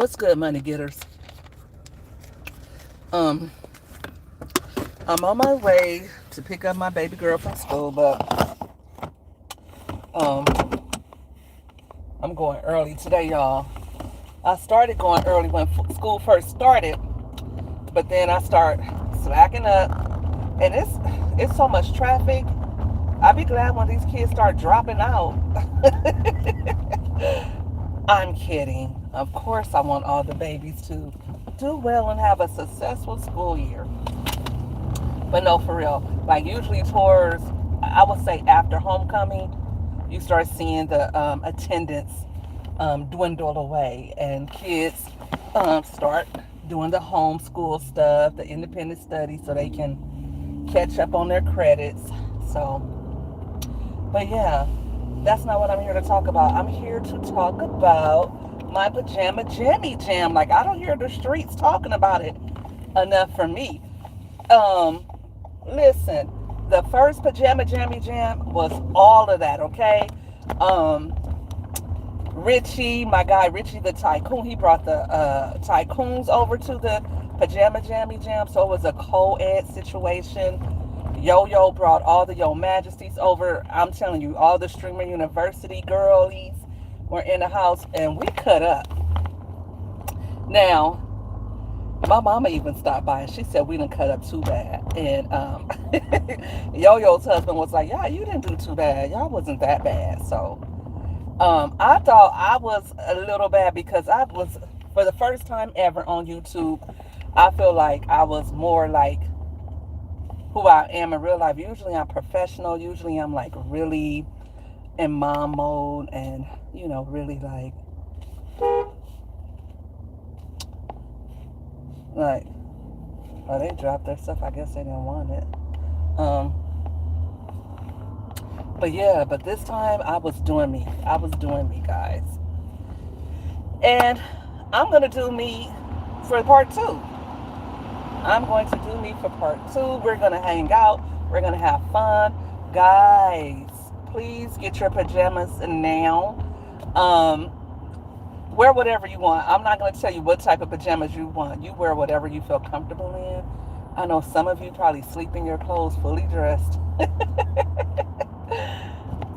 What's good, money getters? Um, I'm on my way to pick up my baby girl from school, but um, I'm going early today, y'all. I started going early when school first started, but then I start slacking up, and it's so much traffic. I'd be glad when these kids start dropping out. I'm kidding. Of course, I want all the babies to do well and have a successful school year. But no, for real. Like usually towards, I would say after homecoming, you start seeing the attendance dwindle away, and kids start doing the homeschool stuff, the independent study, so they can catch up on their credits. So, but yeah, that's not what I'm here to talk about. I'm here to talk about my Pajama Jammie Jam. Like I don't hear the streets talking about it enough for me. Um, Listen, the first Pajama Jammie Jam was all of that, okay? Um, Richie, my guy Richie the Tycoon, he brought the Tycoons over to the Pajama Jammie Jam, so it was a co-ed situation. Yo-Yo brought all the Yo Majesties over. I'm telling you, all the Streamer University girlies were in the house, and we cut up. Now, my mama even stopped by and she said we didn't cut up too bad. And Yo-Yo's husband was like, yeah, you didn't do too bad. Y'all wasn't that bad. So I thought I was a little bad because I was, for the first time ever on YouTube, I feel like I was more like who I am in real life. Usually I'm professional. Usually I'm like really in mom mode and, really like, oh, they dropped their stuff. I guess they didn't want it. Um, but yeah, but this time I was doing me. I was doing me, guys. And I'm going to do me for part two. I'm going to do me for part two. We're going to hang out. We're going to have fun. Guys, please get your pajamas now. Wear whatever you want. I'm not going to tell you what type of pajamas you want. You wear whatever you feel comfortable in. I know some of you probably sleep in your clothes fully dressed.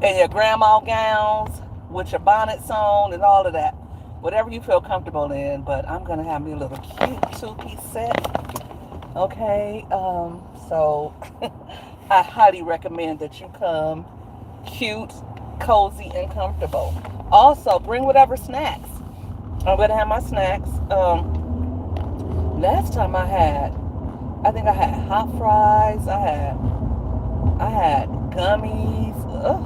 And your grandma gowns with your bonnets on and all of that. Whatever you feel comfortable in. But I'm going to have me a little cute two-piece set. Okay. So I highly recommend that you come cute, cozy, and comfortable. Also, bring whatever snacks. I'm gonna have my snacks. Last time I think I had hot fries. I had gummies. Ugh.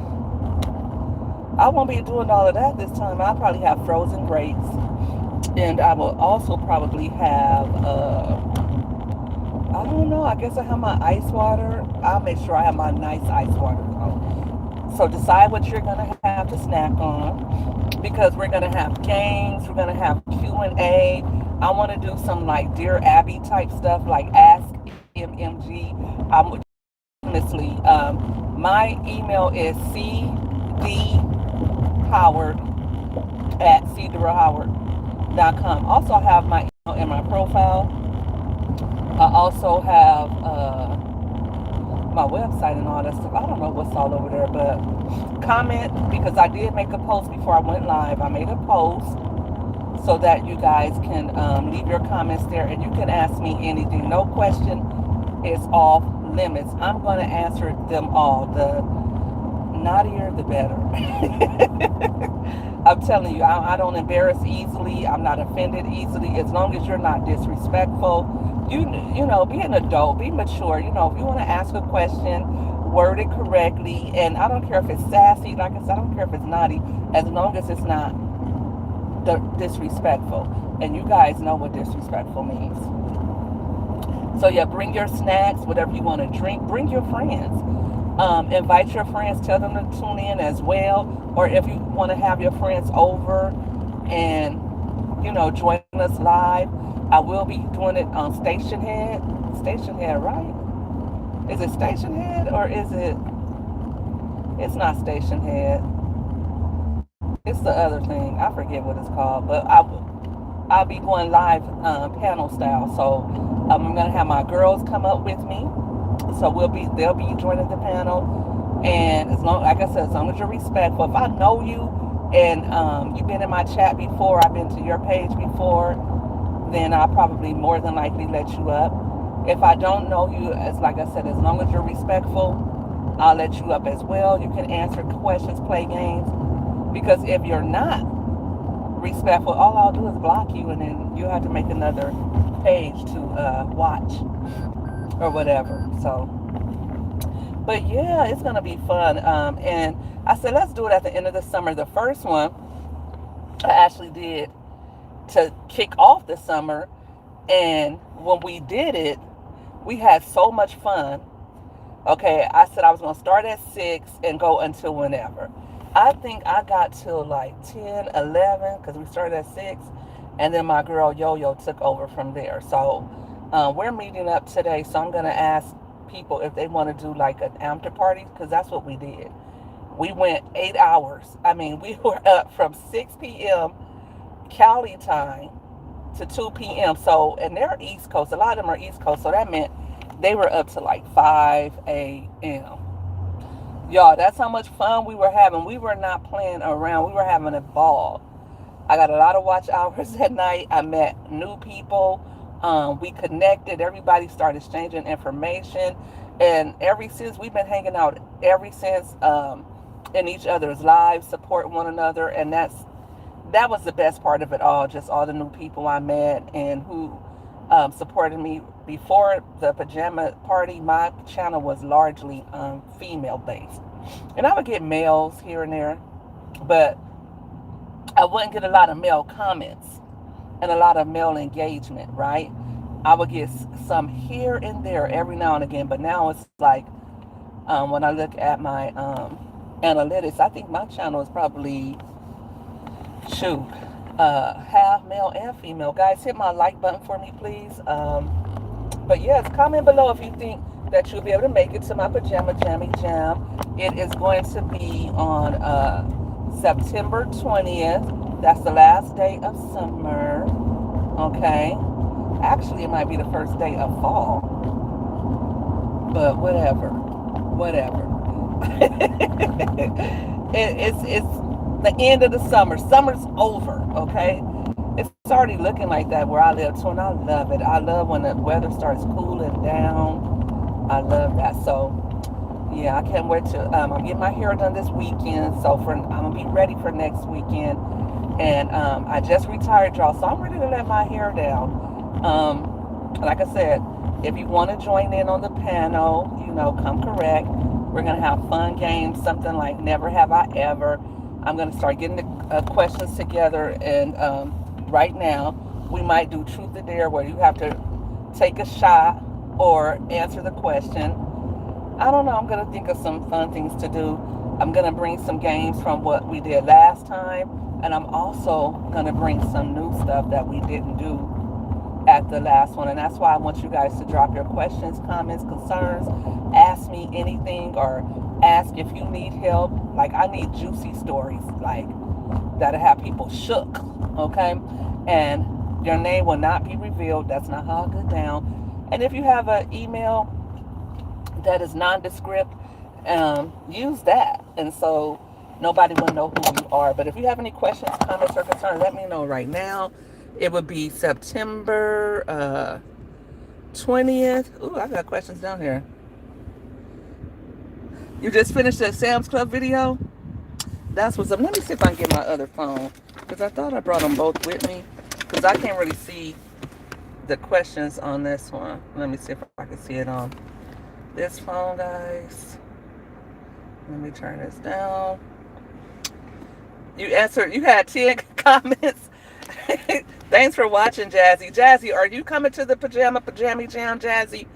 I won't be doing all of that this time. I'll probably have frozen grapes, and I will also probably have. I don't know. I guess I have my ice water. I'll make sure I have my nice ice water. So decide what you're gonna have to snack on, because we're gonna have games. We're gonna have Q&A. I want to do some like Dear Abby type stuff, like Ask MMG. Honestly, my email is cdhoward@cdhoward.com. Also, I have my email in my profile. I also have my website and all that stuff. I don't know what's all over there, but comment, because I did make a post before I went live. I made a post so that you guys can leave your comments there, and you can ask me anything. No question is off limits. I'm going to answer them all. The naughtier, the better. I'm telling you, I don't embarrass easily. I'm not offended easily. As long as you're not disrespectful, be an adult, be mature. If you want to ask a question, word it correctly. And I don't care if it's sassy, like I said, I don't care if it's naughty, as long as it's not disrespectful. And you guys know what disrespectful means. So yeah, bring your snacks, whatever you want to drink. Bring your friends. Invite your friends. Tell them to tune in as well. Or if you want to have your friends over and, join us live, I will be doing it on Station Head. Station Head, right? Is it Station Head or is it? It's not Station Head. It's the other thing. I forget what it's called, but I will. I'll be going live panel style. So I'm gonna have my girls come up with me. So they'll be joining the panel, and as long, like I said, as long as you're respectful. If I know you and you've been in my chat before, I've been to your page before, then I'll probably more than likely let you up. If I don't know you, as like I said, as long as you're respectful, I'll let you up as well. You can answer questions, play games, because if you're not respectful, all I'll do is block you, and then you have to make another page to watch or whatever. So, but yeah, it's gonna be fun. And I said let's do it at the end of the summer. The first one I actually did to kick off the summer, and when we did it, we had so much fun. Okay, I said I was gonna start at 6 and go until whenever. I think I got till like 10, 11 because we started at 6, and then my girl Yo Yo took over from there. So we're meeting up today, so I'm gonna ask people if they want to do like an after party because that's what we did. We went 8 hours. I mean, we were up from 6 p.m. Cali time to 2 p.m. So, and they're East Coast. A lot of them are East Coast, so that meant they were up to like 5 a.m. Y'all, that's how much fun we were having. We were not playing around. We were having a ball. I got a lot of watch hours at night. I met new people. We connected. Everybody started exchanging information. And we've been hanging out ever since in each other's lives, support one another. And that was the best part of it all. Just all the new people I met and who supported me. Before the pajama party, my channel was largely female based, and I would get males here and there, but I wouldn't get a lot of male comments and a lot of male engagement, right? I would get some here and there every now and again, but now it's like when I look at my analytics, I think my channel is probably shoot half male and female. Guys, hit my like button for me, please. But yes, comment below if you think that you'll be able to make it to my Pajama Jammie Jam. It is going to be on September 20th. That's the last day of summer. Okay. Actually, it might be the first day of fall. But whatever. Whatever. It's the end of the summer. Summer's over, okay? It's already looking like that where I live too, and I love it. I love when the weather starts cooling down. I love that. So, yeah, I can't wait to. I'm getting my hair done this weekend, so I'm gonna be ready for next weekend. And I just retired, y'all, so I'm ready to let my hair down. Like I said, if you want to join in on the panel, come correct. We're gonna have fun games, something like Never Have I Ever. I'm gonna start getting the questions together, and right now we might do Truth or Dare, where you have to take a shot or answer the question. I don't know. I'm gonna think of some fun things to do. I'm gonna bring some games from what we did last time, and I'm also gonna bring some new stuff that we didn't do at the last one. And that's why I want you guys to drop your questions, comments, concerns, ask me anything, or ask if you need help. Like, I need juicy stories, like that'll have people shook, okay? And your name will not be revealed. That's not how I get down. And if you have an email that is nondescript, use that, and so nobody will know who you are. But if you have any questions, comments, or concerns, let me know right now. It would be September 20th. Ooh, I got questions down here. You just finished the Sam's Club video? That's what's up. Let me see if I can get my other phone, because I thought I brought them both with me, because I can't really see the questions on this one. Let me see if I can see it on this phone, guys. Let me turn this down. You had 10 comments. Thanks for watching, Jazzy. Jazzy, are you coming to the Pajama Jam, Jazzy?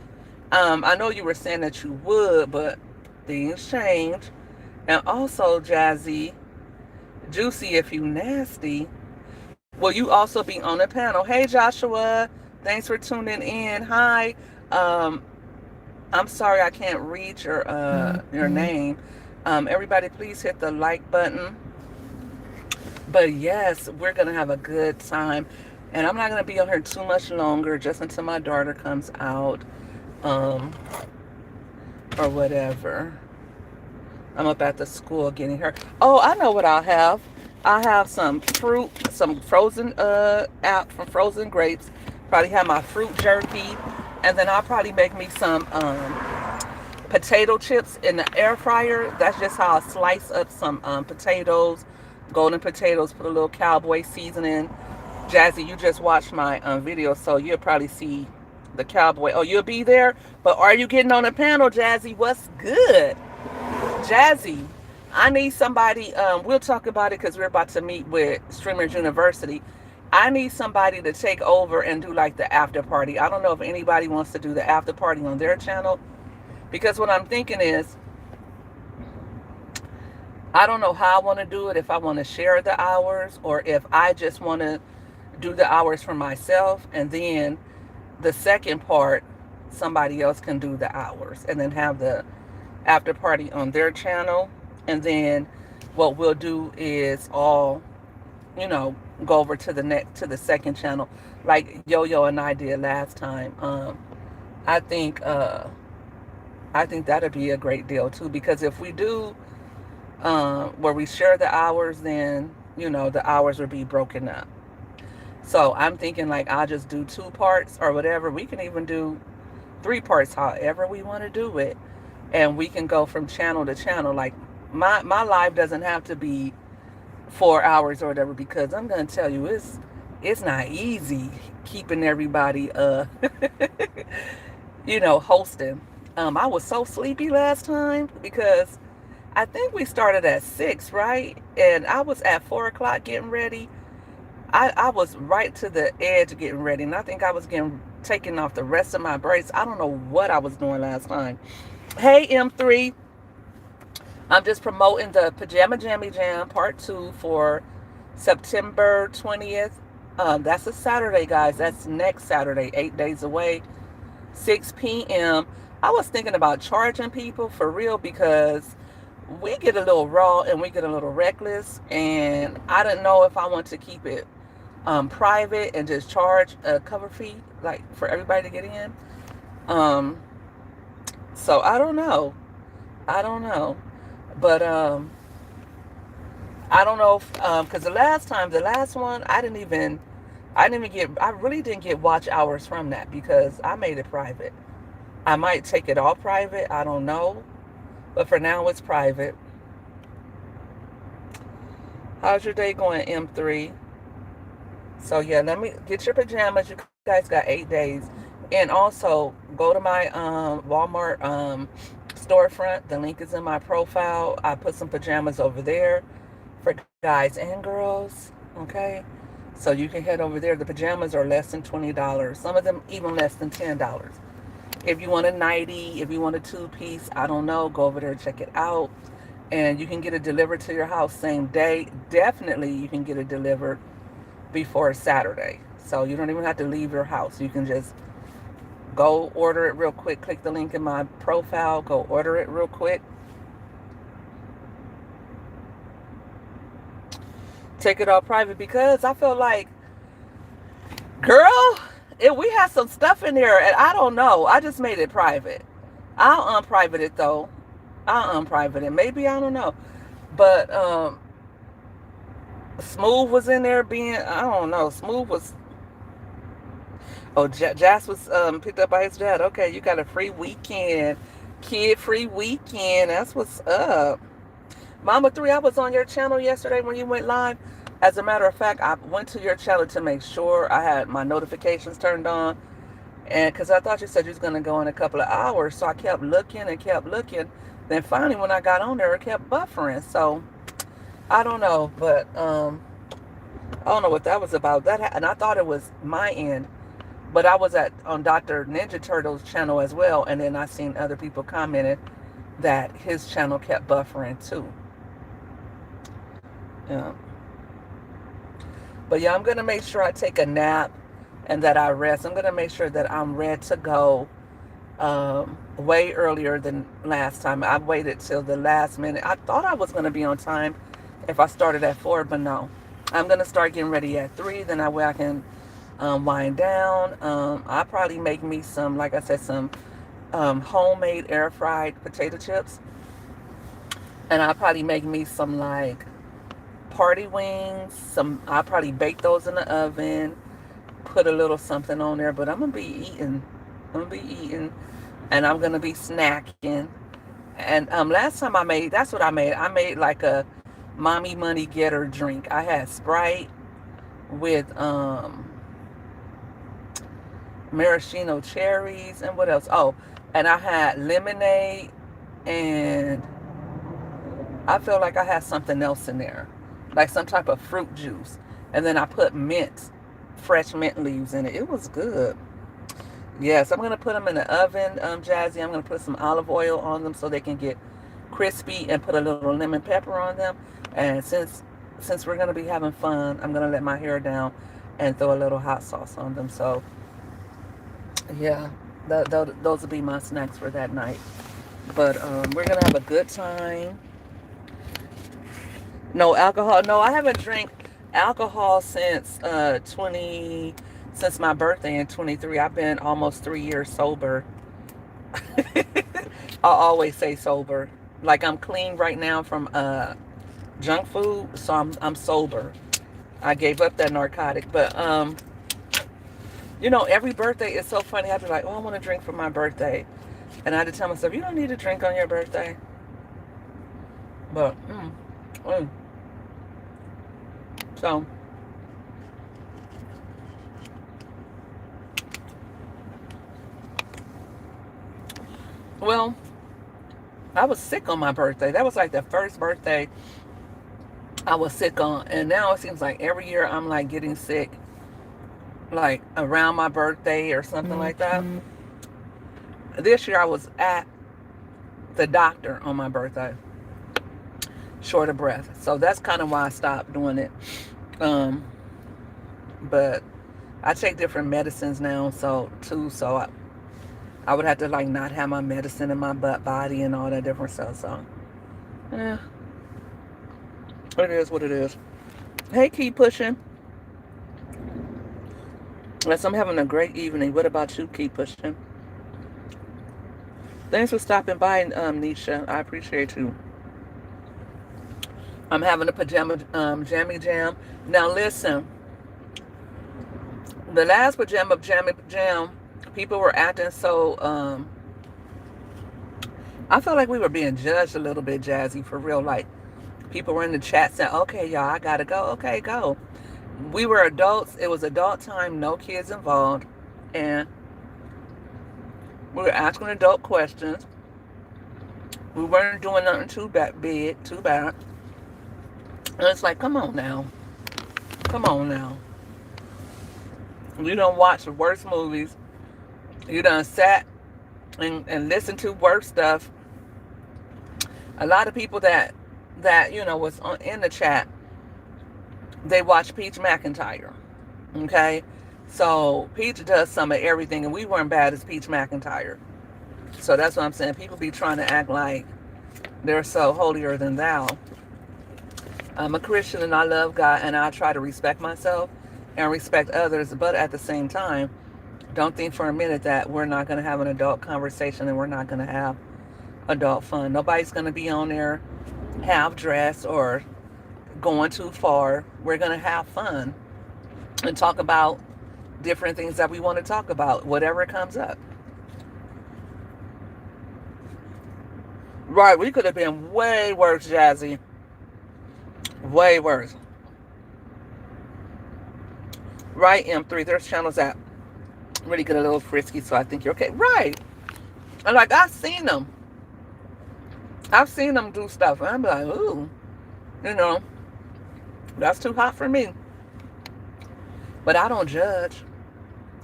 I know you were saying that you would, but things change. And also, Jazzy, Juicy, if you nasty, will you also be on the panel? Hey, Joshua, thanks for tuning in. Hi. I'm sorry I can't read your name. Everybody, please hit the like button. But yes, we're gonna have a good time. And I'm not going to be on here too much longer, just until my daughter comes out, um, or whatever. I'm up at the school getting her. Oh, I know what I'll have. I'll have some fruit, some frozen out from frozen grapes. Probably have my fruit jerky, and then I'll probably make me some potato chips in the air fryer. That's just how I slice up some potatoes, golden potatoes. Put a little cowboy seasoning. Jazzy, you just watched my video, so you'll probably see the cowboy. Oh, you'll be there, but are you getting on the panel, Jazzy? What's good? Jazzy, I need somebody. We'll talk about it because we're about to meet with Streamers University. I need somebody to take over and do like the after party. I don't know if anybody wants to do the after party on their channel, because what I'm thinking is, I don't know how I want to do it. If I want to share the hours, or if I just want to do the hours for myself, and then the second part, somebody else can do the hours, and then have the after party on their channel. And then what we'll do is all, you know, go over to the second channel, like Yo-Yo and I did last time. I think I think that'd be a great deal too, because if we do where we share the hours, then you know the hours will be broken up. So I'm thinking like I'll just do 2 parts or whatever. We can even do 3 parts, however we want to do it, and we can go from channel to channel. Like my live doesn't have to be 4 hours or whatever, because I'm gonna tell you, it's not easy keeping everybody you know, hosting. I was so sleepy last time because I think we started at 6, right? And I was at 4 o'clock getting ready. I was right to the edge getting ready, and I think I was taking off the rest of my braids. I don't know what I was doing last time. Hey, M3. I'm just promoting the Pajama Jammie Jam Part 2 for September 20th. That's a Saturday, guys. That's next Saturday, 8 days away, 6 p.m. I was thinking about charging people for real, because we get a little raw and we get a little reckless, and I didn't know if I want to keep it private and just charge a cover fee like for everybody to get in. So I don't know. I don't know. But I don't know if because the last one, I really didn't get watch hours from that because I made it private. I might take it all private, I don't know, but for now it's private. How's your day going, M3? So yeah, let me get your pajamas. You guys got 8 days. And also go to my Walmart storefront. The link is in my profile. I put some pajamas over there for guys and girls. Okay, so you can head over there. The pajamas are less than $20. Some of them even less than $10. If you want a nightie, if you want a 2-piece, I don't know, go over there and check it out. And you can get it delivered to your house same day. Definitely you can get it delivered before Saturday. So you don't even have to leave your house. You can just go order it real quick. Click the link in my profile. Go order it real quick. Take it all private, because I feel like, girl, we had some stuff in there and I don't know. I just made it private. I'll unprivate it though. I'll unprivate it. Maybe, I don't know. But Smooth was in there being, I don't know. Smooth was, oh, Jas was picked up by his dad. Okay, you got a free weekend. Kid free weekend. That's what's up. Mama 3, I was on your channel yesterday when you went live. As a matter of fact, I went to your channel to make sure I had my notifications turned on. And because I thought you said you was going to go in a couple of hours. So I kept looking and kept looking. Then finally when I got on there, it kept buffering. So I don't know. But I don't know what that was about. And I thought it was my end. But I was on Dr. Ninja Turtle's channel as well. And then I seen other people commenting that his channel kept buffering too. Yeah. But yeah, I'm going to make sure I take a nap and that I rest. I'm going to make sure that I'm ready to go way earlier than last time. I waited till the last minute. I thought I was going to be on time if I started at 4, but no. I'm going to start getting ready at 3. Then that way I can wind down. I probably make me some, like I said, some homemade air fried potato chips, and I probably make me some like party wings. I probably bake those in the oven, put a little something on there. But I'm gonna be eating. I'm gonna be eating, and I'm gonna be snacking. And last time I made, that's what I made. I made like a mommy money getter drink. I had Sprite with maraschino cherries and what else? Oh, and I had lemonade, and I feel like I had something else in there, like some type of fruit juice. And then I put mint, fresh mint leaves in it. It was good. Yes, I'm gonna put them in the oven, Jazzy. I'm gonna put some olive oil on them so they can get crispy, and put a little lemon pepper on them. And since we're gonna be having fun, I'm gonna let my hair down and throw a little hot sauce on them. So yeah, those will be my snacks for that night. But we're gonna have a good time. No alcohol. No, I haven't drank alcohol since my birthday in 23. I've been almost 3 years sober. I always say sober. Like I'm clean right now from junk food, so I'm sober. I gave up that narcotic, but every birthday is so funny. I'd be like, oh, I want to drink for my birthday, and I had to tell myself, you don't need to drink on your birthday. But mm. So well, I was sick on my birthday. That was like the first birthday I was sick on, and now it seems like every year I'm like getting sick, like around my birthday or something like that. This year I was at the doctor on my birthday, short of breath. So that's kind of why I stopped doing it. But I take different medicines now, so I would have to like not have my medicine in my body and all that different stuff. So yeah, it is what it is. Hey, keep pushing. Yes, I'm having a great evening. What about you? Keep pushing. Thanks for stopping by, Nisha. I appreciate you. I'm having a pajama jammy jam. Now listen, the last pajama jammy jam, people were acting so. I felt like we were being judged a little bit, Jazzy, for real. Like people were in the chat saying, "Okay, y'all, I gotta go. Okay, go." We were adults. It was adult time, no kids involved, and we were asking adult questions. We weren't doing nothing too big, too bad. And it's like, come on now. Come on now. You done watched the worst movies. You done sat and listened to worse stuff. A lot of people that was in the chat, they watched Peach McIntyre. Okay? So Peach does some of everything, and we weren't bad as Peach McIntyre. So that's what I'm saying. People be trying to act like they're so holier than thou. I'm a Christian and I love God, and I try to respect myself and respect others, but at the same time, don't think for a minute that we're not going to have an adult conversation and we're not going to have adult fun. Nobody's going to be on there half dressed or going too far. We're going to have fun and talk about different things that we want to talk about, whatever comes up. Right, we could have been way worse, Jazzy. Way worse. Right, M3. There's channels that really get a little frisky, so I think you're okay. Right. And like, I've seen them. I've seen them do stuff. And I'm like, ooh, that's too hot for me. But I don't judge.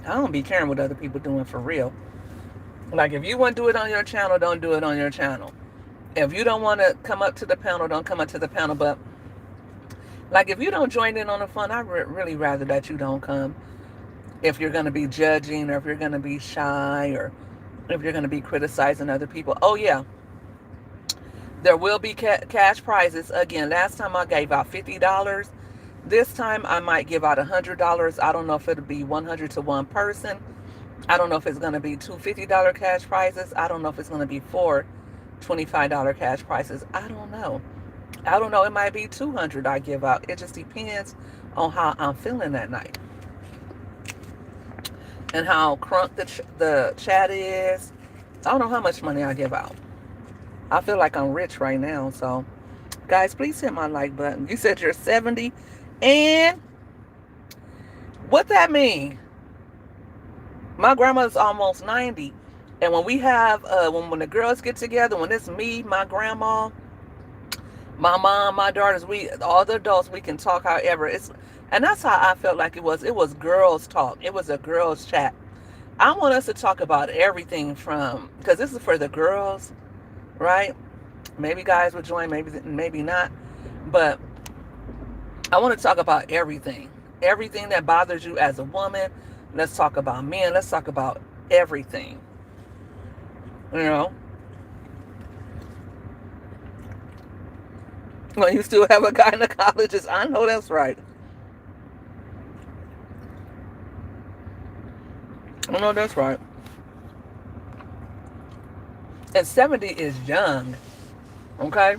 I don't be caring what other people doing for real. Like, if you want to do it on your channel, don't do it on your channel. If you don't want to come up to the panel, don't come up to the panel. But like, if you don't join in on the fun, I'd really rather that you don't come. If you're going to be judging, or if you're going to be shy, or if you're going to be criticizing other people. Oh, yeah. There will be cash prizes. Again, last time I gave out $50. This time I might give out $100. I don't know if it'll be 100 to one person. I don't know if it's going to be two $50 cash prizes. I don't know if it's going to be four $25 cash prizes. I don't know. I don't know. It might be 200 I give out. It just depends on how I'm feeling that night and how crunk the chat is. I don't know how much money I give out. I feel like I'm rich right now. So, guys, please hit my like button. You said you're 70. And what that mean? My grandma's almost 90. And when we have, when the girls get together, when it's me, my grandma, my mom, my daughters, all the adults, we can talk however. And that's how I felt like it was. It was girls talk. It was a girls chat. I want us to talk about everything because this is for the girls, right? Maybe guys will join, maybe not. But I want to talk about everything. Everything that bothers you as a woman. Let's talk about men. Let's talk about everything. You know? When you still have a gynecologist. I know that's right. I know that's right. And 70 is young. Okay?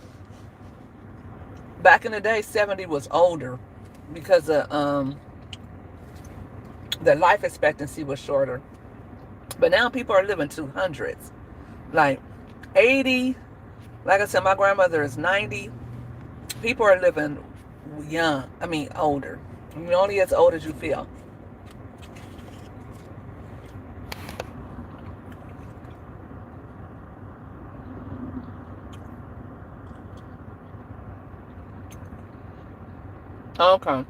Back in the day, 70 was older because the life expectancy was shorter. But now people are living 200s. Like 80. Like I said, my grandmother is 90. People are living young. I mean, older. You're only as old as you feel. Okay.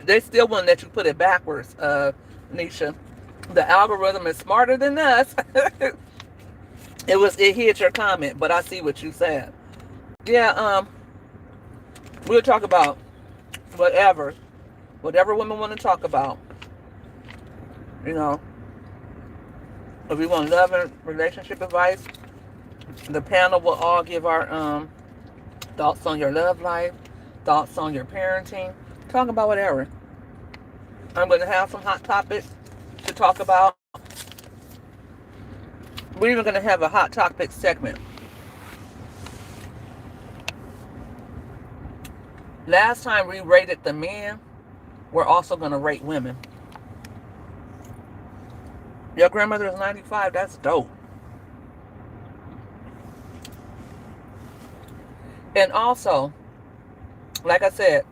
They still wouldn't let you put it backwards, Nisha. The algorithm is smarter than us. It hit your comment, but I see what you said. Yeah, we'll talk about whatever women want to talk about. You know, if we want love and relationship advice, the panel will all give our thoughts on your love life, thoughts on your parenting, talk about whatever. I'm going to have some hot topics to talk about. We're even going to have a hot topic segment. Last time we rated the men, we're also going to rate women. Your grandmother is 95. That's dope. And also, like I said,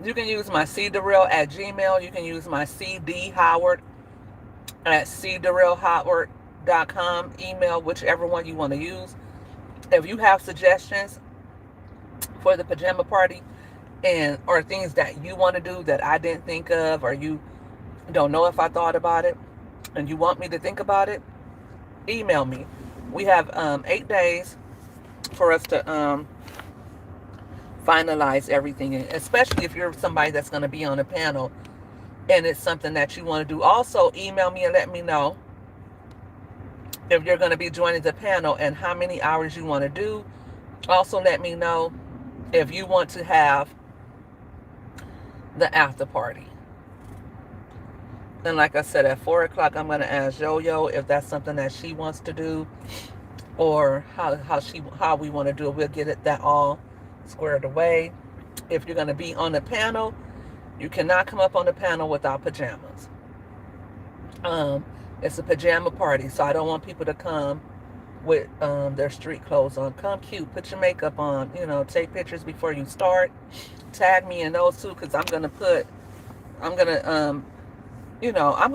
you can use my cdarrell@gmail. You can use my cdhoward@cdarrellhoward.com email, whichever one you want to use. If you have suggestions for the pajama party or things that you want to do that I didn't think of, or you don't know if I thought about it and you want me to think about it, email me. We have 8 days for us to finalize everything, especially if you're somebody that's going to be on a panel and it's something that you want to do. Also, email me and let me know if you're going to be joining the panel and how many hours you want to do. Also, let me know if you want to have the after party. And like I said, at 4 o'clock, I'm going to ask Yo-Yo if that's something that she wants to do, or how we want to do it. We'll get that all squared away. If you're going to be on the panel, you cannot come up on the panel without pajamas. It's a pajama party, so I don't want people to come with their street clothes on. Come cute, put your makeup on, take pictures before you start. Tag me in those too, because I'm going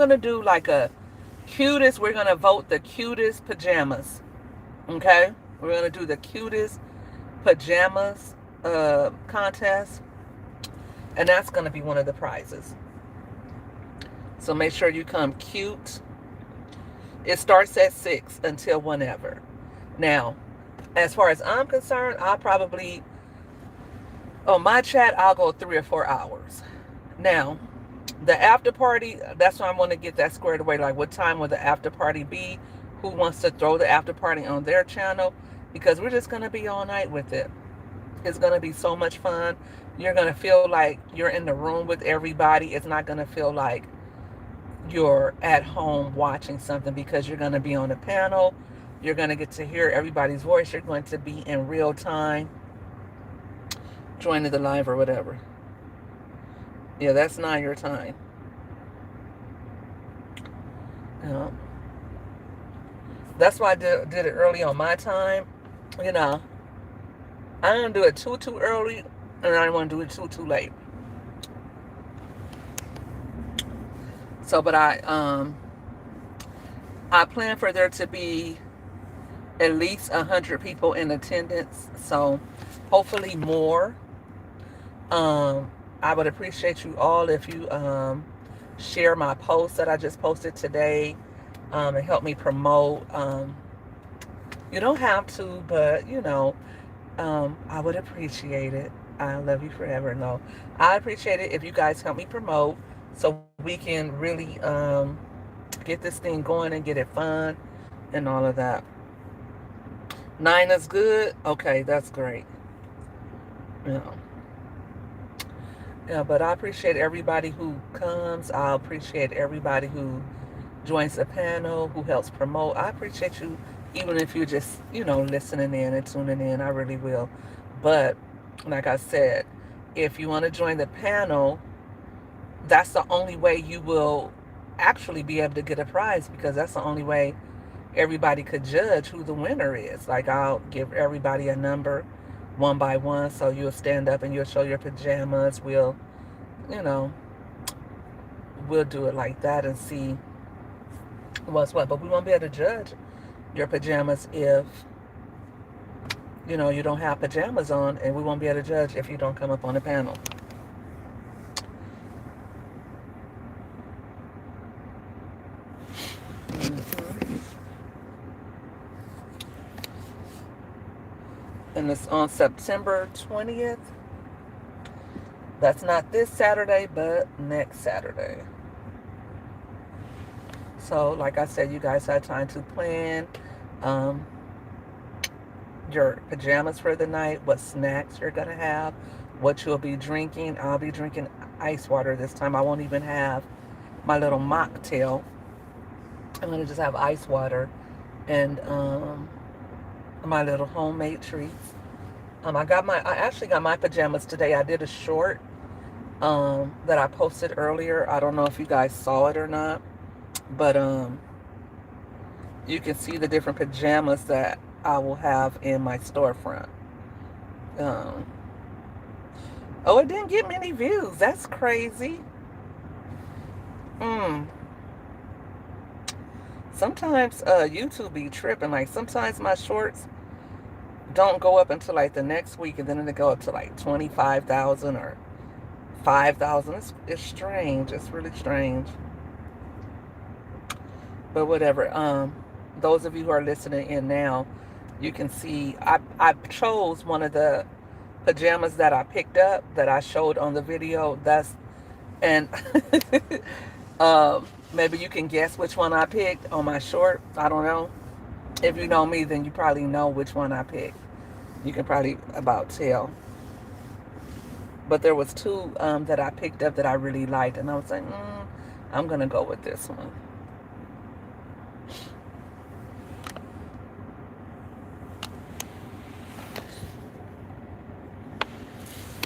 to do like a cutest. We're going to vote the cutest pajamas. Okay? We're going to do the cutest pajamas contest, and that's going to be one of the prizes. So make sure you come cute. It starts at 6 until whenever. Now, as far as I'm concerned, I'll probably, on my chat, I'll go 3 or 4 hours. Now, the after party, that's why I want to get that squared away. Like, what time will the after party be? Who wants to throw the after party on their channel? because we're just going to be all night with it. It's going to be so much fun. You're going to feel like you're in the room with everybody. It's not going to feel like you're at home watching something, because you're going to be on a panel. You're going to get to hear everybody's voice. You're going to be in real time joining the live or whatever. Yeah, that's not your time. You know, that's why I did it early on my time. You know, I don't do it too early, and I don't want to do it too late. So, but I plan for there to be at least 100 people in attendance. So, hopefully more. I would appreciate you all if you share my post that I just posted today, and help me promote. You don't have to, but I would appreciate it. I love you forever. No, I appreciate it if you guys help me promote, so we can really get this thing going and get it fun and all of that. 9 is good. Okay, that's great. Yeah. Yeah, but I appreciate everybody who comes. I appreciate everybody who joins the panel, who helps promote. I appreciate you, even if you're just, listening in and tuning in. I really will. But like I said, if you want to join the panel, that's the only way you will actually be able to get a prize, because that's the only way everybody could judge who the winner is. Like, I'll give everybody a number one by one. So you'll stand up and you'll show your pajamas. You know, we'll do it like that and see what's what. But we won't be able to judge your pajamas if, you don't have pajamas on, and we won't be able to judge if you don't come up on the panel. And it's on September 20th. That's not this Saturday, but next Saturday. So, like I said, you guys have time to plan your pajamas for the night, what snacks you're going to have, what you'll be drinking. I'll be drinking ice water this time. I won't even have my little mocktail. I'm going to just have ice water and my little homemade treats. I actually got my pajamas today. I did a short that I posted earlier. I don't know if you guys saw it or not, but you can see the different pajamas that I will have in my storefront. Um, oh, it didn't get many views. That's crazy. Mm. Sometimes YouTube be tripping. Like, sometimes my shorts don't go up until like the next week, and then they go up to like 25,000 or 5,000. It's strange. It's really strange. But whatever. Those of you who are listening in now, you can see I chose one of the pajamas that I picked up that I showed on the video. And maybe you can guess which one I picked on my short. I don't know. If you know me, then you probably know which one I picked. You can probably about tell. But there was two that I picked up that I really liked, and I was like, I'm gonna go with this one.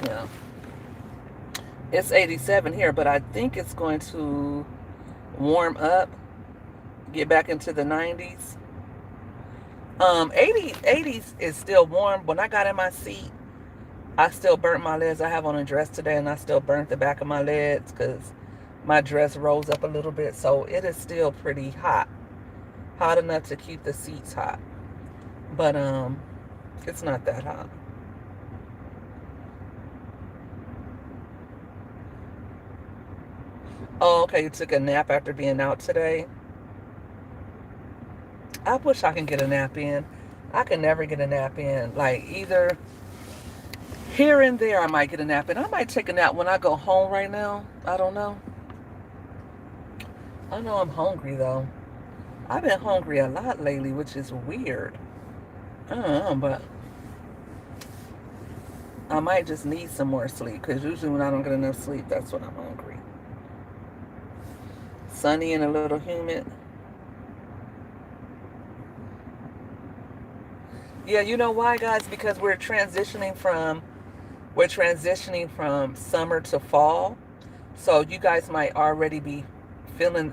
Yeah. It's 87 here, but I think it's going to warm up, get back into the 90s. 80s is still warm. When I got in my seat, I still burnt my legs. I have on a dress today, and I still burnt the back of my legs because my dress rose up a little bit. So it is still pretty hot. Hot enough to keep the seats hot. But it's not that hot. Oh, okay, you took a nap after being out today. I wish I can get a nap in. I can never get a nap in. Like, either here and there I might get a nap in. I might take a nap when I go home right now. I don't know. I know I'm hungry though. I've been hungry a lot lately, which is weird. I don't know, but I might just need some more sleep because usually when I don't get enough sleep, that's when I'm hungry. Sunny and a little humid. Yeah, you know why, guys? Because we're transitioning from summer to fall. So you guys might already be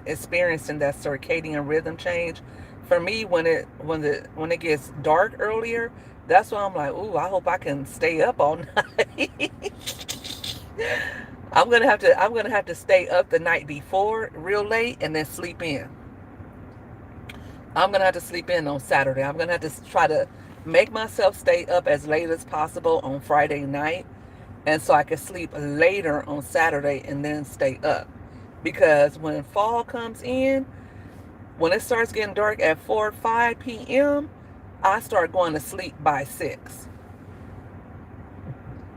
experiencing that circadian rhythm change. For me, when it gets dark earlier, that's why I'm like, ooh, I hope I can stay up all night. I'm gonna have to stay up the night before real late and then sleep in. I'm gonna have to sleep in on Saturday. I'm gonna have to try to make myself stay up as late as possible on Friday night, and so I can sleep later on Saturday and then stay up. Because when fall comes in, when it starts getting dark at 4 5 p.m., I start going to sleep by 6.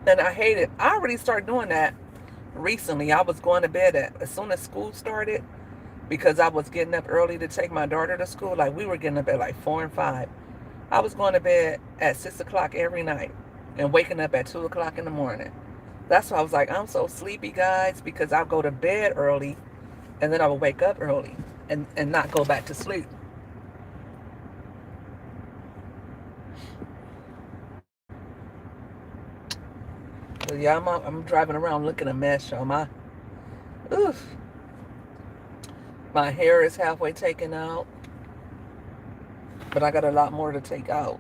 And I hate it. I already started doing that recently. I was going to bed as soon as school started because I was getting up early to take my daughter to school. Like we were getting up at like 4 and 5. I was going to bed at 6 o'clock every night and waking up at 2 o'clock in the morning. That's why I was like, I'm so sleepy, guys, because I'll go to bed early and then I will wake up early and not go back to sleep. So yeah, I'm driving around looking a mess, y'all. Oof, my hair is halfway taken out, but I got a lot more to take out.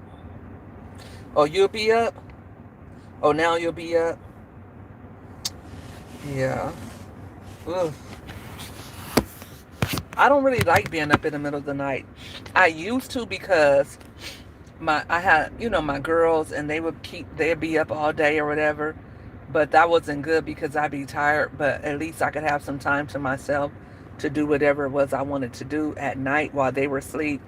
Oh, you'll be up? Oh, now you'll be up? Yeah. Oof. I don't really like being up in the middle of the night. I used to because I had my girls and they'd be up all day or whatever, but that wasn't good because I'd be tired. But at least I could have some time to myself to do whatever it was I wanted to do at night while they were asleep,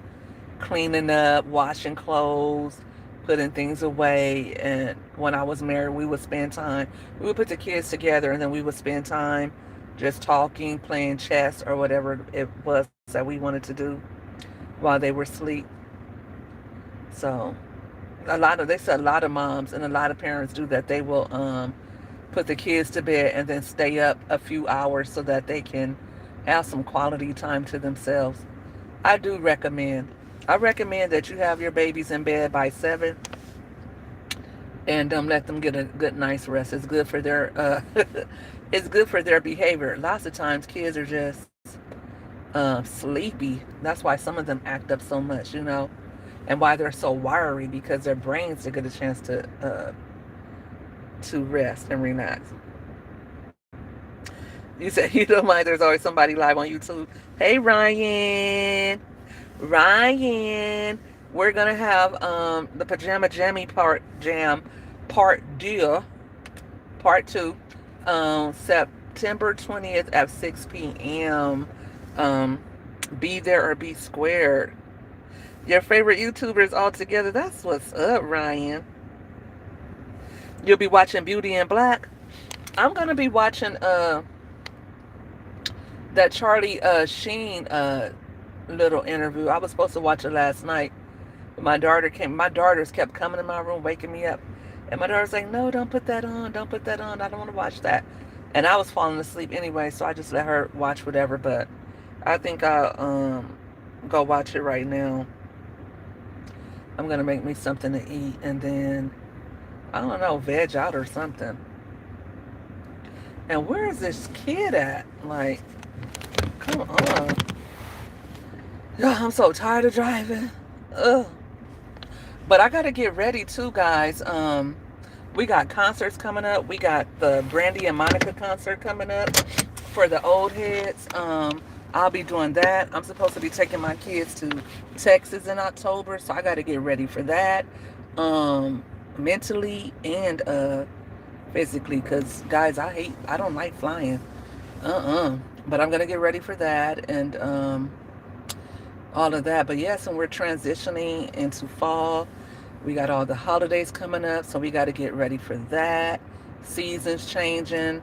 cleaning up, washing clothes, putting things away. And when I was married, we would spend time. We would put the kids together and then we would spend time just talking, playing chess or whatever it was that we wanted to do while they were asleep. So they said a lot of moms and a lot of parents do that. They will put the kids to bed and then stay up a few hours so that they can have some quality time to themselves. I do recommend. I recommend that you have your babies in bed by 7 and let them get a good nice rest. It's good for their it's good for their behavior. Lots of times kids are just sleepy. That's why some of them act up so much, and why they're so wiry because their brains to get a chance to rest and relax. You said you don't mind. There's always somebody live on YouTube. Hey Ryan, Ryan, we're gonna have the Pajama Jammie part part two, September 20th at 6 p.m. Um, be there or be squared. Your favorite YouTubers all together. That's what's up, Ryan. You'll be watching Beauty and Black. I'm gonna be watching that Charlie Sheen little interview. I was supposed to watch it last night. My daughters kept coming in my room, waking me up. And my daughter's like, no, don't put that on. Don't put that on. I don't want to watch that. And I was falling asleep anyway, so I just let her watch whatever. But I think I'll go watch it right now. I'm going to make me something to eat and then, I don't know, veg out or something. And where is this kid at? Like, come on. I'm so tired of driving. Ugh. But I gotta get ready too, guys. We got concerts coming up. We got the Brandy and Monica concert coming up for the old heads. I'll be doing that. I'm supposed to be taking my kids to Texas in October, so I gotta get ready for that. Mentally and physically, because guys, I don't like flying. But I'm gonna get ready for that and all of that. But yes, and we're transitioning into fall. We got all the holidays coming up, so we got to get ready for that. Seasons changing,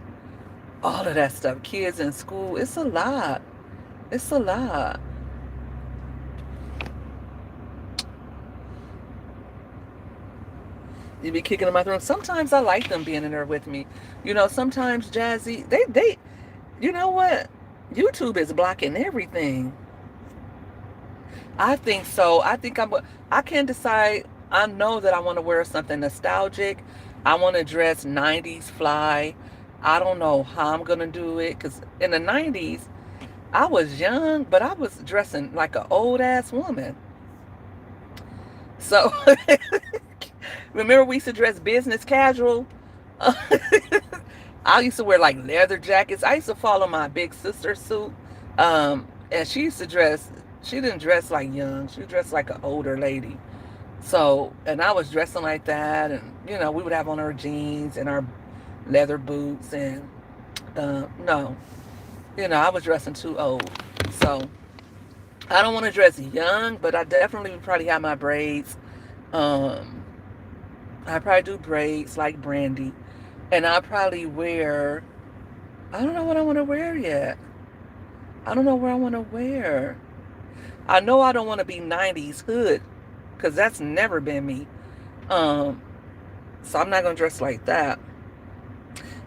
all of that stuff. Kids in school, it's a lot. It's a lot. You be kicking them out the room. Sometimes I like them being in there with me. You know, sometimes Jazzy, you know what? YouTube is blocking everything. I think so. I can't decide. I know that I want to wear something nostalgic. I want to dress 90s fly. I don't know how I'm going to do it because in the 90s, I was young, but I was dressing like an old ass woman. So, remember we used to dress business casual? I used to wear like leather jackets. I used to follow my big sister's suit. And she didn't dress like young. She dressed like an older lady. So, and I was dressing like that. And, you know, we would have on our jeans and our leather boots. And, no, you know, I was dressing too old. So, I don't want to dress young, but I definitely would probably have my braids. Um, I probably do braids like Brandy. And I probably wear, I don't know what I want to wear yet. I don't know where I want to wear. I know I don't want to be 90s hood because that's never been me. Um, so I'm not going to dress like that.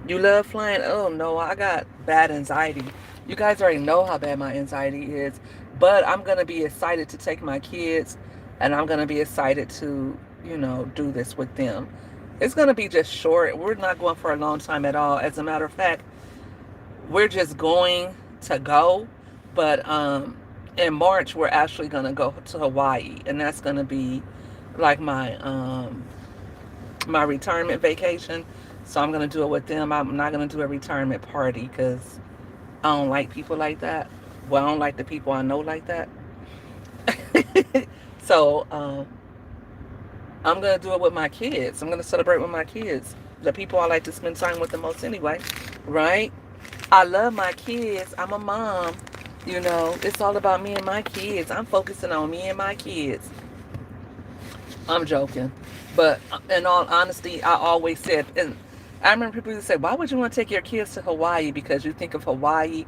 You love flying? Oh no, I got bad anxiety. You guys already know how bad my anxiety is. But I'm going to be excited to take my kids and I'm going to be excited to, you know, do this with them. It's going to be just short. We're not going for a long time at all. As a matter of fact, we're just going to go. But in March, we're actually going to go to Hawaii. And that's going to be like my retirement vacation. So I'm going to do it with them. I'm not going to do a retirement party because I don't like people like that. Well, I don't like the people I know like that. So I'm going to do it with my kids. I'm going to celebrate with my kids. The people I like to spend time with the most anyway. Right? I love my kids. I'm a mom. You know, it's all about me and my kids. I'm focusing on me and my kids. I'm joking. But in all honesty, I always said, and I remember people used to say, why would you want to take your kids to Hawaii? Because you think of Hawaii,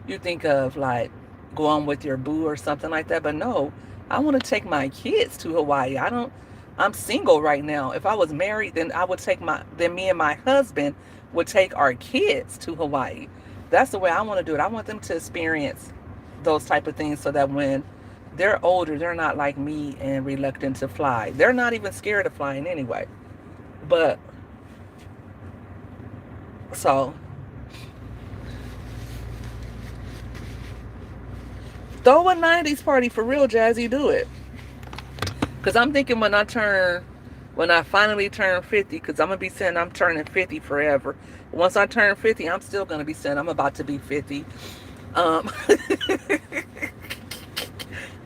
you think of like going with your boo or something like that. But no, I want to take my kids to Hawaii. I'm single right now. If I was married, then then me and my husband would take our kids to Hawaii. That's the way I want to do it. I want them to experience those type of things so that when they're older, they're not like me and reluctant to fly. They're not even scared of flying anyway. But so throw a 90s party for real, Jazzy. Do it. Because I'm thinking when I finally turn 50, because I'm going to be saying I'm turning 50 forever. Once I turn 50, I'm still going to be saying I'm about to be 50. I'm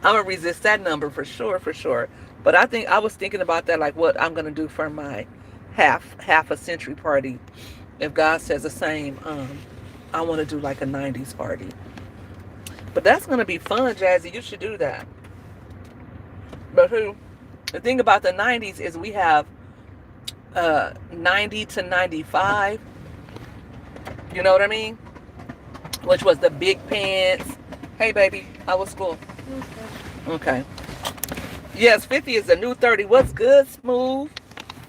going to resist that number for sure, for sure. But I was thinking about that, like what I'm going to do for my half a century party. If God says the same, I want to do like a 90s party. But that's going to be fun, Jazzy. You should do that. But the thing about the 90s is we have 90 to 95. You know what I mean? Which was the big pants. Hey, baby, how was school? Okay. Yes, 50 is the new 30. What's good, Smooth?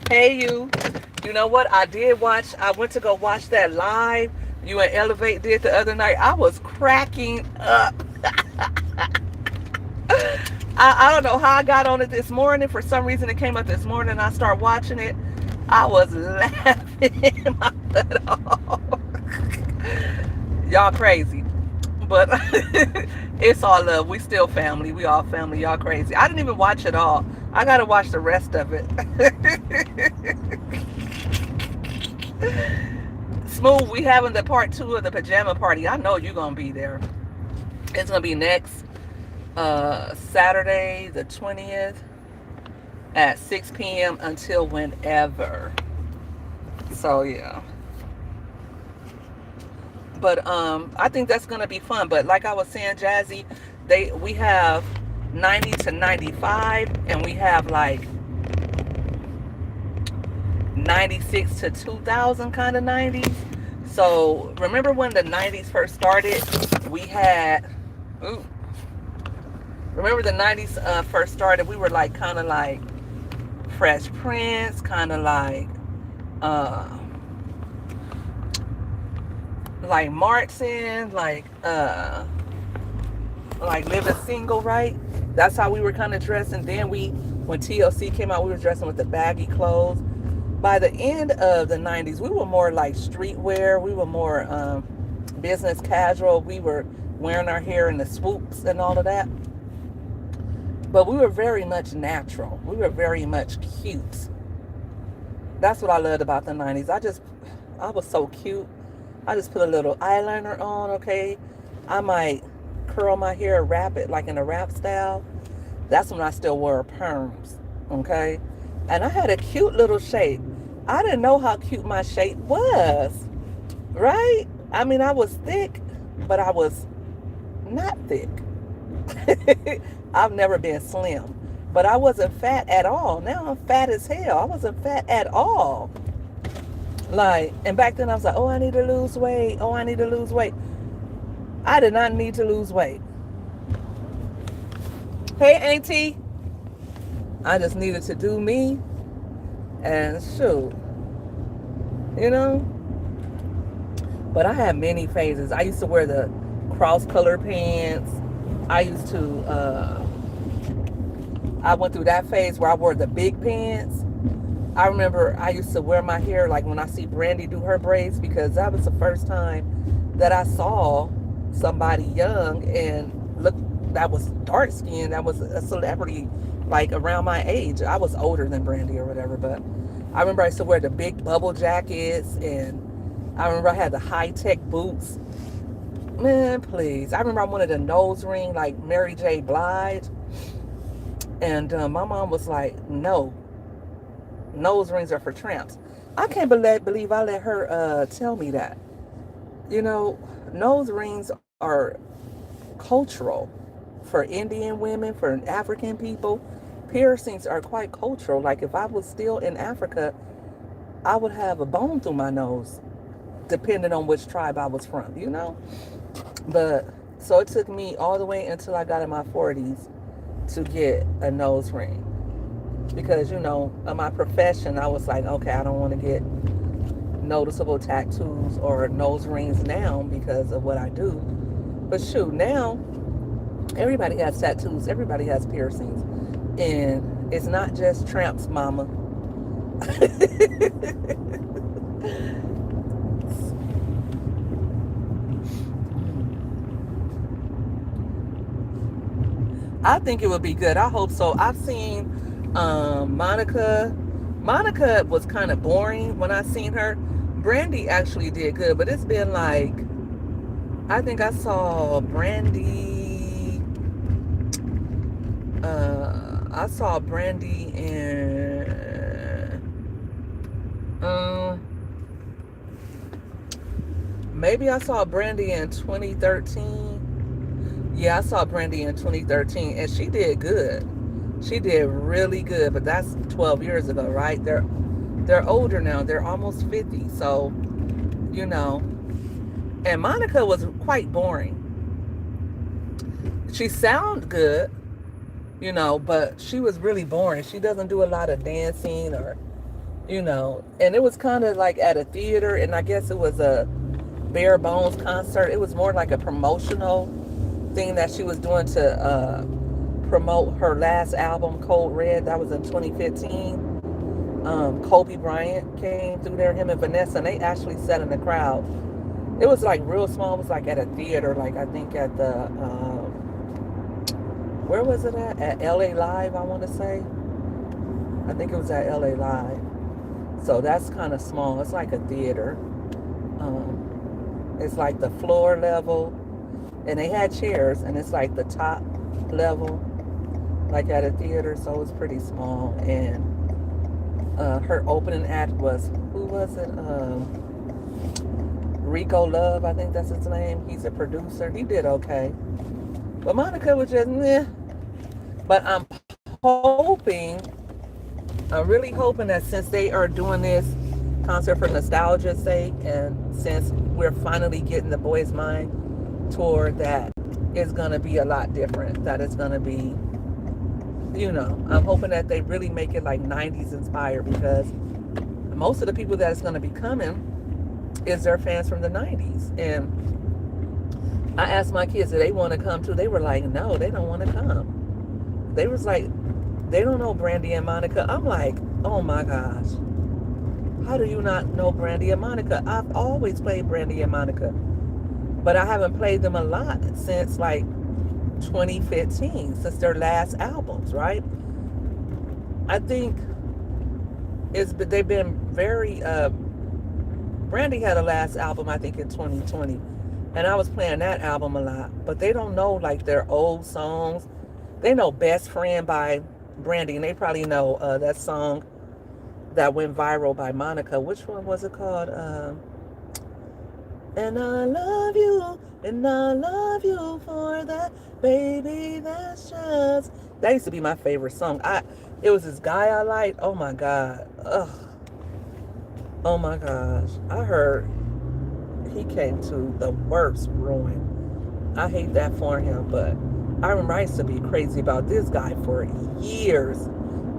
Hey, you. You know what? I went to go watch that live you and Elevate did the other night. I was cracking up. I don't know how I got on it this morning. For some reason, it came up this morning and I started watching it. I was laughing my butt off. Y'all crazy. But it's all love. We still family. We all family. Y'all crazy. I didn't even watch it all. I got to watch the rest of it. Smooth, we having the part 2 of the pajama party. I know you're going to be there. It's going to be next Saturday the 20th at 6 p.m. until whenever. So, yeah. But I think that's going to be fun. But like I was saying, Jazzy, we have 90 to 95 and we have like 96 to 2000 kind of 90s. So remember when the 90s first started, we had, remember the 90s first started, we were like kind of like Fresh Prince, kind of uh like Martin, like living single, right? That's how we were kind of dressed. And then when TLC came out, we were dressing with the baggy clothes. By the end of the 90s, we were more like streetwear. We were more business casual. We were wearing our hair in the swoops and all of that. But we were very much natural. We were very much cute. That's what I loved about the 90s. I was so cute. I just put a little eyeliner on, okay? I might curl my hair, wrap it like in a wrap style. That's when I still wore perms, okay? And I had a cute little shape. I didn't know how cute my shape was, right? I mean, I was thick, but I was not thick. I've never been slim, but I wasn't fat at all. Now I'm fat as hell. I wasn't fat at all. Like, and back then I was like, oh, I need to lose weight. Oh, I need to lose weight. I did not need to lose weight. Hey, Auntie. I just needed to do me and shoot, you know? But I had many phases. I used to wear the cross-color pants. I went through that phase where I wore the big pants. I remember I used to wear my hair like when I see Brandy do her braids, because that was the first time that I saw somebody young and that was dark skinned, that was a celebrity like around my age. I was older than Brandy or whatever, but I remember I used to wear the big bubble jackets, and I remember I had the high-tech boots. Man, please. I remember I wanted a nose ring like Mary J. Blige. And my mom was like, no, nose rings are for tramps. I can't believe I let her tell me that. You know, nose rings are cultural for Indian women, for African people. Piercings are quite cultural. Like if I was still in Africa, I would have a bone through my nose, depending on which tribe I was from, you know? But so it took me all the way until I got in my 40s to get a nose ring, because, you know, of my profession, I was like, okay, I don't want to get noticeable tattoos or nose rings now because of what I do. But shoot, now everybody has tattoos, everybody has piercings, and it's not just tramps, mama. I think it would be good. I hope so. I've seen Monica. Monica was kind of boring when I seen her. Brandy actually did good, but it's been like, I think I saw Brandy. I saw Brandy in. Maybe I saw Brandy in 2013. Yeah, I saw Brandy in 2013, and she did good. She did really good, but that's 12 years ago, right? They're older now. They're almost 50, so, you know. And Monica was quite boring. She sounded good, you know, but she was really boring. She doesn't do a lot of dancing or, you know. And it was kind of like at a theater, and I guess it was a bare bones concert. It was more like a promotional thing that she was doing to promote her last album, Cold Red. That was in 2015. Kobe Bryant came through there, him and Vanessa, and they actually sat in the crowd. It was like real small. It was like at a theater, like I think at the where was it at LA Live, I want to say. I think it was at LA Live. So that's kind of small. It's like a theater. It's like the floor level, and they had chairs, and it's like the top level, like at a theater, so it's pretty small. And her opening act was, who was it? Rico Love, I think that's his name. He's a producer. He did okay. But Monica was just, meh. But I'm really hoping that since they are doing this concert for nostalgia's sake, and since we're finally getting the Boys Mind tour, that it's going to be a lot different. That it's going to be I'm hoping that they really make it like 90s inspired, because most of the people that's going to be coming is their fans from the 90s. And I asked my kids, do they want to come too? They were like, no, they don't want to come. They was like, they don't know Brandy and Monica. I'm like, oh my gosh. How do you not know Brandy and Monica? I've always played Brandy and Monica, but I haven't played them a lot since like 2015, since their last albums, right? I think they've been very, Brandy had a last album, I think, in 2020. And I was playing that album a lot. But they don't know, like, their old songs. They know Best Friend by Brandy. And they probably know that song that went viral by Monica. Which one was it called? And I love you. And I love you for that. Baby, that's just... That used to be my favorite song. It was this guy I liked. Oh, my God. Ugh. Oh, my gosh. I heard... he came to the worst ruin. I hate that for him, but I remember I used to be crazy about this guy for years.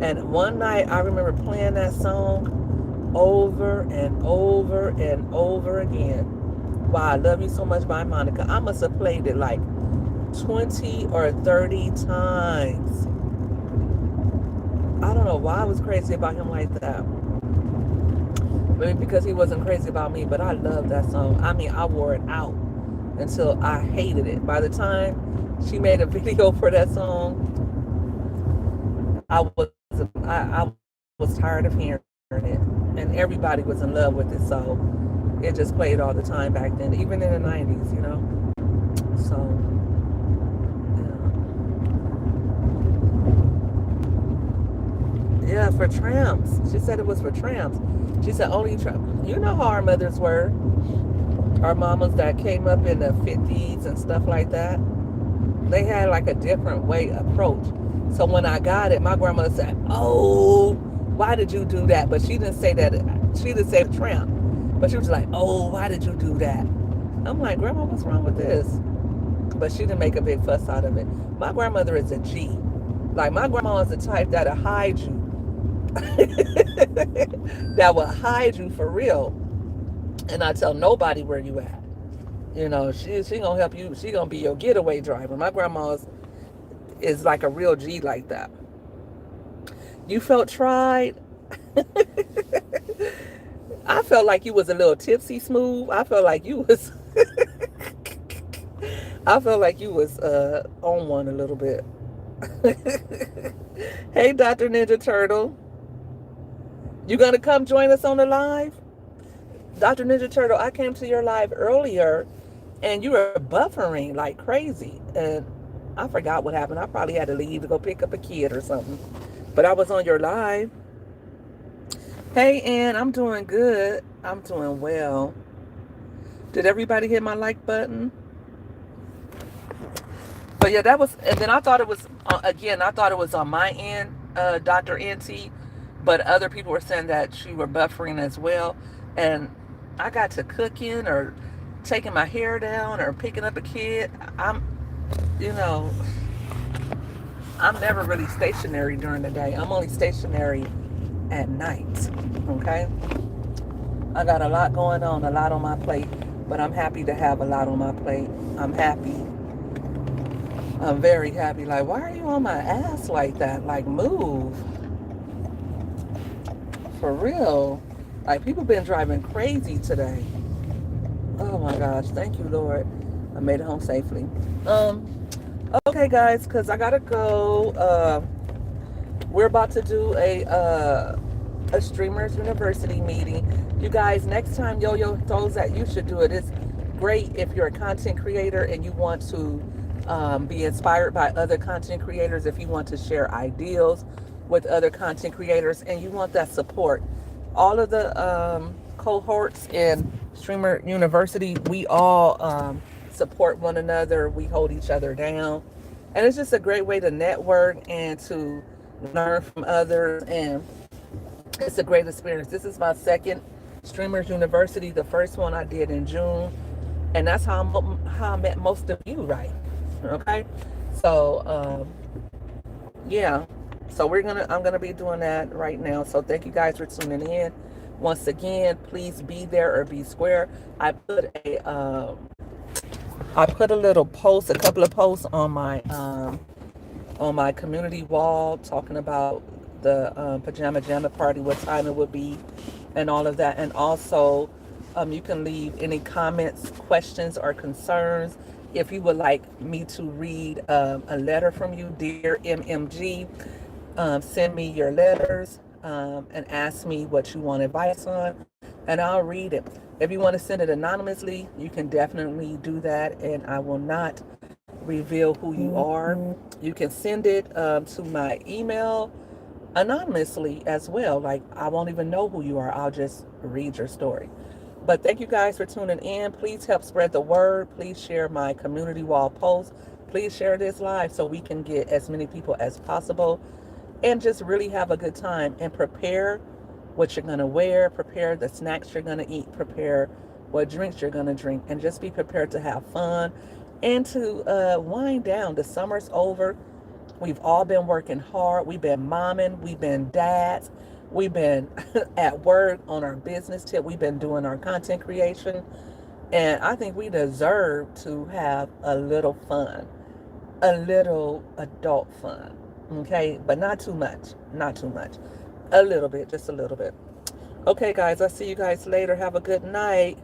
And one night I remember playing that song over and over and over again. Why I Love You So Much by Monica. I must have played it like 20 or 30 times. I don't know why I was crazy about him like that. Maybe because he wasn't crazy about me, but I love that song. I mean, I wore it out until I hated it. By the time she made a video for that song, I was tired of hearing it, and everybody was in love with it. So it just played all the time back then, even in the 90s, So yeah, for tramps. She said it was for tramps. She said only tramps. You know how our mothers were. Our mamas that came up in the 50s and stuff like that. They had like a different way approach. So when I got it, my grandmother said, oh, why did you do that? But she didn't say that. She didn't say tramp. But she was like, oh, why did you do that? I'm like, Grandma, what's wrong with this? But she didn't make a big fuss out of it. My grandmother is a G. Like, my grandma is the type that'll hide you. That will hide you for real, and not tell nobody where you at. She gonna help you. She gonna be your getaway driver. My grandma is like a real G like that. You felt tried. I felt like you was a little tipsy smooth. I felt like you was I felt like you was on one a little bit. Hey, Dr. Ninja Turtle. You gonna come join us on the live? Dr. Ninja Turtle, I came to your live earlier and you were buffering like crazy. And I forgot what happened. I probably had to leave to go pick up a kid or something. But I was on your live. Hey, Ann, I'm doing good. I'm doing well. Did everybody hit my like button? But yeah, that was, and then I thought it was, again, I thought it was on my end, Dr. NT, but other people were saying that you were buffering as well. And I got to cooking or taking my hair down or picking up a kid. I'm never really stationary during the day. I'm only stationary at night, okay? I got a lot going on, a lot on my plate, but I'm happy to have a lot on my plate. I'm happy. I'm very happy. Like, why are you on my ass like that? Like, move. For real. Like, people been driving crazy today. Oh my gosh. Thank you, Lord. I made it home safely. Okay, guys, because I gotta go. We're about to do a Streamers University meeting. You guys, next time Yo-Yo throws that, you should do it. It's great if you're a content creator and you want to be inspired by other content creators, if you want to share ideas with other content creators and you want that support. All of the cohorts in Streamer University, we all support one another. We hold each other down. And it's just a great way to network and to learn from others. And it's a great experience. This is my second Streamers University. The first one I did in June. And that's how I met most of you, right? Okay? So, yeah. So I'm gonna be doing that right now. So thank you guys for tuning in. Once again, please be there or be square. I put a little post, a couple of posts on my community wall talking about the Pajama Jamma party, what time it would be, and all of that. And also, you can leave any comments, questions, or concerns. If you would like me to read a letter from you, dear MMG, send me your letters and ask me what you want advice on, and I'll read it. If you want to send it anonymously, you can definitely do that, and I will not reveal who you are. You can send it to my email anonymously as well. Like, I won't even know who you are, I'll just read your story. But thank you guys for tuning in. Please help spread the word. Please share my community wall post. Please share this live so we can get as many people as possible and just really have a good time and prepare what you're going to wear, prepare the snacks you're going to eat, prepare what drinks you're going to drink, and just be prepared to have fun and to wind down. The summer's over. We've all been working hard. We've been momming, we've been dads, we've been at work on our business tip, we've been doing our content creation, and I think we deserve to have a little fun, a little adult fun, okay? But not too much, not too much. A little bit, just a little bit. Okay, guys, I'll see you guys later. Have a good night.